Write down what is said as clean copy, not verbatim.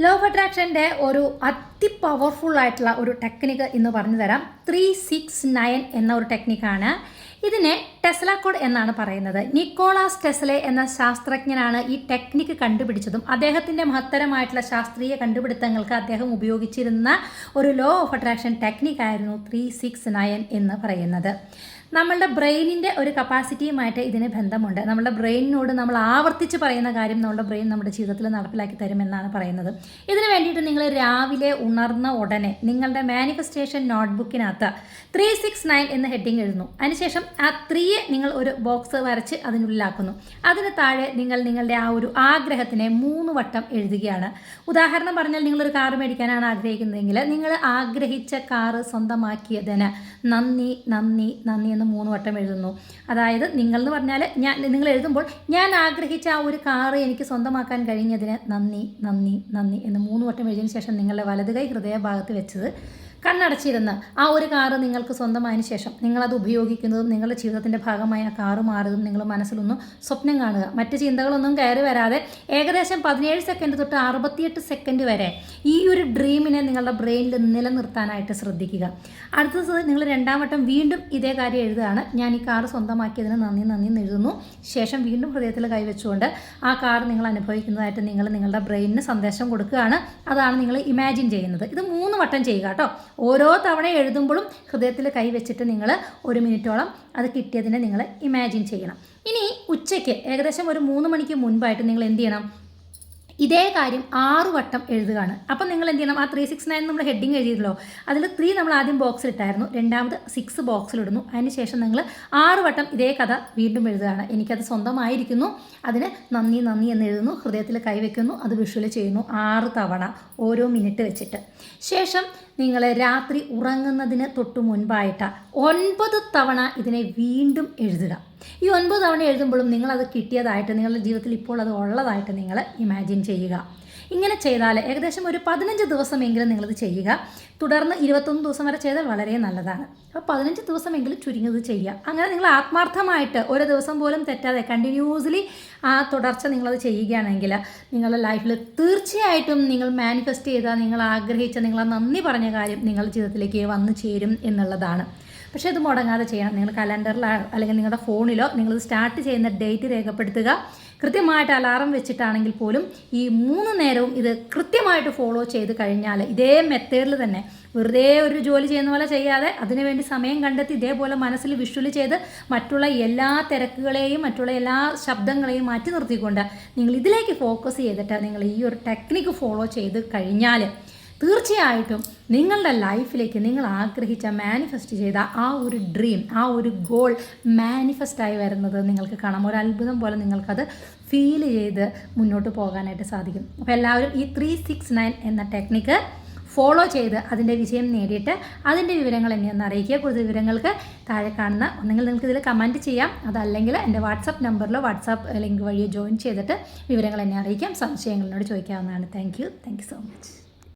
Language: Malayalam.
ലോ ഓഫ് അട്രാക്ഷൻ്റെ ഒരു അതിപവർഫുൾ ആയിട്ടുള്ള ഒരു ടെക്നിക്ക് ഇന്ന് പറഞ്ഞു തരാം. 369 എന്ന ഒരു ടെക്നിക്കാണ്. ഇതിനെ ടെസ്ല കോഡ് എന്നാണ് പറയുന്നത്. നിക്കോളാസ് ടെസ്ലെ എന്ന ശാസ്ത്രജ്ഞനാണ് ഈ ടെക്നിക്ക് കണ്ടുപിടിച്ചതും അദ്ദേഹത്തിൻ്റെ മഹത്തരമായിട്ടുള്ള ശാസ്ത്രീയ കണ്ടുപിടുത്തങ്ങൾക്ക് അദ്ദേഹം ഉപയോഗിച്ചിരുന്ന ഒരു ലോ ഓഫ് അട്രാക്ഷൻ ടെക്നിക്കായിരുന്നു 369 എന്ന് പറയുന്നത്. നമ്മളുടെ ബ്രെയിനിൻ്റെ ഒരു കപ്പാസിറ്റിയുമായിട്ട് ഇതിന് ബന്ധമുണ്ട്. നമ്മുടെ ബ്രെയിനിനോട് നമ്മൾ ആവർത്തിച്ച് പറയുന്ന കാര്യം നമ്മുടെ ബ്രെയിൻ നമ്മുടെ ജീവിതത്തിൽ നടപ്പിലാക്കി തരുമെന്നാണ് പറയുന്നത്. ഇതിന് വേണ്ടിയിട്ട് നിങ്ങൾ രാവിലെ ഉണർന്ന ഉടനെ നിങ്ങളുടെ മാനിഫെസ്റ്റേഷൻ നോട്ട്ബുക്കിനകത്ത് 369 എന്ന ഹെഡിങ് എഴുതുന്നു. അതിനുശേഷം ആ 3 നിങ്ങൾ ഒരു ബോക്സ് വരച്ച് അതിനുള്ളിലാക്കുന്നു. അതിന് താഴെ നിങ്ങൾ നിങ്ങളുടെ ആ ഒരു ആഗ്രഹത്തിനെ 3 വട്ടം എഴുതുകയാണ്. ഉദാഹരണം പറഞ്ഞാൽ നിങ്ങളൊരു കാർ മേടിക്കാനാണ് ആഗ്രഹിക്കുന്നതെങ്കിൽ നിങ്ങൾ ആഗ്രഹിച്ച കാറ് സ്വന്തമാക്കിയതിന് നന്ദി നന്ദി നന്ദി എന്ന് 3 വട്ടം എഴുതുന്നു. അതായത് നിങ്ങളെന്ന് പറഞ്ഞാൽ നിങ്ങൾ എഴുതുമ്പോൾ ഞാൻ ആഗ്രഹിച്ച ആ ഒരു കാറ് എനിക്ക് സ്വന്തമാക്കാൻ കഴിഞ്ഞതിന് നന്ദി നന്ദി നന്ദി എന്ന് 3 വട്ടം എഴുതിയതിന് ശേഷം നിങ്ങളുടെ വലത് കൈ ഹൃദയഭാഗത്ത് വെച്ചത് കണ്ണടച്ചിരുന്ന് ആ ഒരു കാറ് നിങ്ങൾക്ക് സ്വന്തമായതിനു ശേഷം നിങ്ങളത് ഉപയോഗിക്കുന്നതും നിങ്ങളുടെ ജീവിതത്തിൻ്റെ ഭാഗമായി ആ കാറ് മാറുന്നതും നിങ്ങൾ മനസ്സിലൊന്നും സ്വപ്നം കാണുക. മറ്റ് ചിന്തകളൊന്നും കയറി വരാതെ ഏകദേശം 17 സെക്കൻഡ് തൊട്ട് 68 സെക്കൻഡ് വരെ ഈ ഒരു ഡ്രീമിനെ നിങ്ങളുടെ ബ്രെയിനിൽ നിലനിർത്താനായിട്ട് ശ്രദ്ധിക്കുക. അടുത്തത് നിങ്ങൾ 2ാം വട്ടം വീണ്ടും ഇതേ കാര്യം എഴുതുകയാണ്. ഞാൻ ഈ കാറ് സ്വന്തമാക്കിയതിന് നന്ദി നന്ദി എന്ന് എഴുതുന്നു. ശേഷം വീണ്ടും ഹൃദയത്തിൽ കൈവച്ചുകൊണ്ട് ആ കാർ നിങ്ങൾ അനുഭവിക്കുന്നതായിട്ട് നിങ്ങളുടെ ബ്രെയിനിന് സന്ദേശം കൊടുക്കുകയാണ്. അതാണ് നിങ്ങൾ ഇമാജിൻ ചെയ്യുന്നത്. ഇത് 3 വട്ടം ചെയ്യുക കേട്ടോ. ഓരോ തവണ എഴുതുമ്പോഴും ഹൃദയത്തിൽ കൈവച്ചിട്ട് നിങ്ങൾ 1 മിനിറ്റോളം അത് കിട്ടിയതിനെ നിങ്ങൾ ഇമാജിൻ ചെയ്യണം. ഇനി ഉച്ചയ്ക്ക് ഏകദേശം ഒരു 3 മണിക്ക് മുൻപായിട്ട് നിങ്ങൾ എന്ത് ചെയ്യണം? ഇതേ കാര്യം 6 വട്ടം എഴുതുകയാണ്. അപ്പം നിങ്ങൾ എന്ത് ചെയ്യണം? ആ 369 നമ്മൾ ഹെഡിങ് എഴുതിയല്ലോ, അതിൽ 3 നമ്മൾ ആദ്യം ബോക്സിലിട്ടായിരുന്നു, 2ാമത് 6 ബോക്സിലിടുന്നു. അതിന് ശേഷം നിങ്ങൾ 6 വട്ടം ഇതേ കഥ വീണ്ടും എഴുതുകയാണ്. എനിക്കത് സ്വന്തമായിരിക്കുന്നു, അതിന് നന്ദി നന്ദി എന്ന് എഴുതുന്നു, ഹൃദയത്തിൽ കൈവയ്ക്കുന്നു, അത് വിഷ്വൽ ചെയ്യുന്നു 6 തവണ ഓരോ മിനിറ്റ് വെച്ചിട്ട്. ശേഷം നിങ്ങൾ രാത്രി ഉറങ്ങുന്നതിന് തൊട്ട് മുൻപായിട്ട് 9 തവണ ഇതിനെ വീണ്ടും എഴുതുക. ഈ 9 തവണ എഴുതുമ്പോഴും നിങ്ങളത് കിട്ടിയതായിട്ട് നിങ്ങളുടെ ജീവിതത്തിൽ ഇപ്പോൾ അത് ഉള്ളതായിട്ട് നിങ്ങൾ ഇമാജിൻ ചെയ്യുക. ഇങ്ങനെ ചെയ്താൽ ഏകദേശം ഒരു 15 ദിവസമെങ്കിലും നിങ്ങളത് ചെയ്യുക. തുടർന്ന് 21 ദിവസം വരെ ചെയ്താൽ വളരെ നല്ലതാണ്. അപ്പോൾ 15 ദിവസമെങ്കിലും ചുരുങ്ങിയത് ചെയ്യുക. അങ്ങനെ നിങ്ങൾ ആത്മാർത്ഥമായിട്ട് ഒരു ദിവസം പോലും തെറ്റാതെ കണ്ടിന്യൂസ്ലി ആ തുടർച്ച നിങ്ങളത് ചെയ്യുകയാണെങ്കിൽ നിങ്ങളുടെ ലൈഫിൽ തീർച്ചയായിട്ടും നിങ്ങൾ മാനിഫെസ്റ്റ് ചെയ്ത നിങ്ങൾ ആഗ്രഹിച്ച നിങ്ങൾ നന്ദി പറഞ്ഞ കാര്യം നിങ്ങളുടെ ജീവിതത്തിലേക്ക് വന്നു ചേരും എന്നുള്ളതാണ്. പക്ഷേ ഇത് മുടങ്ങാതെ ചെയ്യണം. നിങ്ങൾ കലണ്ടറിലോ അല്ലെങ്കിൽ നിങ്ങളുടെ ഫോണിലോ നിങ്ങളിത് സ്റ്റാർട്ട് ചെയ്യുന്ന ഡേറ്റ് രേഖപ്പെടുത്തുക. കൃത്യമായിട്ട് അലാറം വെച്ചിട്ടാണെങ്കിൽ പോലും ഈ 3 നേരവും ഇത് കൃത്യമായിട്ട് ഫോളോ ചെയ്ത് കഴിഞ്ഞാൽ ഇതേ മെത്തേഡിൽ തന്നെ വെറുതെ ഒരു ജോലി ചെയ്യുന്ന പോലെ ചെയ്യാതെ അതിനുവേണ്ടി സമയം കണ്ടെത്തി ഇതേപോലെ മനസ്സിൽ വിഷ്വൽ ചെയ്ത് മറ്റുള്ള എല്ലാ തിരക്കുകളെയും മറ്റുള്ള എല്ലാ ശബ്ദങ്ങളെയും മാറ്റി നിർത്തിക്കൊണ്ട് നിങ്ങൾ ഇതിലേക്ക് ഫോക്കസ് ചെയ്തിട്ട് നിങ്ങൾ ഈ ഒരു ടെക്നിക്ക് ഫോളോ ചെയ്ത് കഴിഞ്ഞാൽ തീർച്ചയായിട്ടും നിങ്ങളുടെ ലൈഫിലേക്ക് നിങ്ങൾ ആഗ്രഹിച്ച മാനിഫെസ്റ്റ് ചെയ്ത ആ ഒരു ഡ്രീം, ആ ഒരു ഗോൾ മാനിഫെസ്റ്റായി വരുന്നത് നിങ്ങൾക്ക് കാണാം. ഒരു അത്ഭുതം പോലെ നിങ്ങൾക്കത് ഫീൽ ചെയ്ത് മുന്നോട്ട് പോകാനായിട്ട് സാധിക്കും. അപ്പോൾ എല്ലാവരും ഈ 369 എന്ന ടെക്നിക്ക് ഫോളോ ചെയ്ത് അതിൻ്റെ വിജയം നേടിയിട്ട് അതിൻ്റെ വിവരങ്ങൾ എന്നെ ഒന്ന് അറിയിക്കുക. കൂടുതൽ വിവരങ്ങൾക്ക് താഴെ കാണുന്ന ഒന്നെങ്കിൽ നിങ്ങൾക്ക് ഇതിൽ കമൻറ്റ് ചെയ്യാം, അതല്ലെങ്കിൽ എൻ്റെ വാട്സപ്പ് നമ്പറിലോ വാട്സപ്പ് ലിങ്ക് വഴിയോ ജോയിൻ ചെയ്തിട്ട് വിവരങ്ങൾ എന്നെ അറിയിക്കാം. സംശയങ്ങളോട് ചോദിക്കാവുന്നതാണ്. Thank you so much.